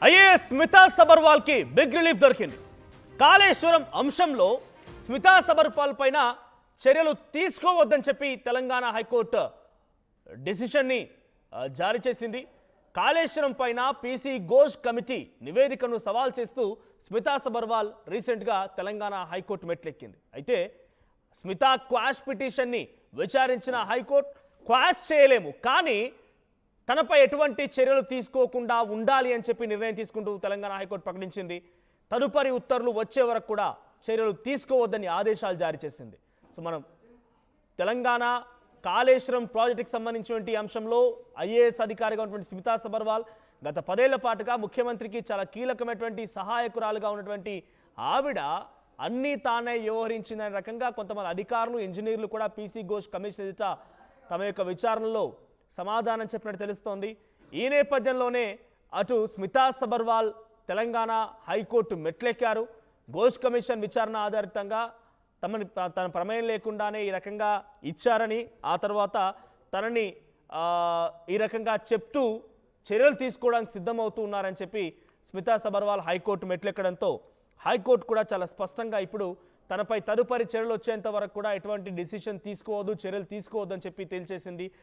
IAS Smita Sabharwal కి big relief దొరికింది. కాళేశ్వరం అంశంలో స్మితా సబర్వాల్ పైన చర్యలు తీసుకోవద్దని చెప్పి తెలంగాణ హైకోర్టు డెసిషన్ ని జారీ చేసింది. కాళేశ్వరం పైన పీసీ ఘోష్ కమిటీ నివేదికను సవాల్ చేస్తూ స్మితా సబర్వాల్ రీసెంట్ గా తెలంగాణ హైకోర్టు మెట్లెక్కింది. అయితే స్మితా క్వాష్ పిటిషన్ ని విచారించిన హైకోర్టు క్వాష్ చేయలేము, కానీ తనపై ఎటువంటి చర్యలు తీసుకోకుండా ఉండాలి అని చెప్పి నిర్ణయం తీసుకుంటూ తెలంగాణ హైకోర్టు ప్రకటించింది. తదుపరి ఉత్తర్వులు వచ్చే వరకు కూడా చర్యలు తీసుకోవద్దని ఆదేశాలు జారీ చేసింది. సో మనం తెలంగాణ కాళేశ్వరం ప్రాజెక్టుకి సంబంధించినటువంటి అంశంలో ఐఏఎస్ అధికారిగా ఉన్నటువంటి స్మితా సబర్వాల్ గత 10 ఏళ్ల పాటుగా ముఖ్యమంత్రికి చాలా కీలకమైనటువంటి సహాయకురాలుగా ఉన్నటువంటి ఆవిడ అన్నీ తానే వ్యవహరించిన రకంగా కొంతమంది అధికారులు, ఇంజనీర్లు కూడా పీసీ ఘోష్ కమిషన్ ఎదుట తమ యొక్క విచారణలో సమాధానం చెప్పినట్టు తెలుస్తోంది. ఈ నేపథ్యంలోనే అటు స్మితా సబర్వాల్ తెలంగాణ హైకోర్టు మెట్లెక్కారు. ఘోష్ కమిషన్ విచారణ ఆధారితంగా తన ప్రమేయం లేకుండానే ఈ రకంగా ఇచ్చారని, ఆ తర్వాత తనని ఈ రకంగా చెప్తూ చర్యలు తీసుకోవడానికి సిద్ధమవుతూ ఉన్నారని చెప్పి స్మితా సబర్వాల్ హైకోర్టు మెట్లెక్కడంతో హైకోర్టు కూడా చాలా స్పష్టంగా ఇప్పుడు తనపై తదుపరి చర్యలు వచ్చేంత వరకు కూడా ఎటువంటి డిసిషన్ తీసుకోవద్దు, చర్యలు తీసుకోవద్దని చెప్పి తేల్చేసింది.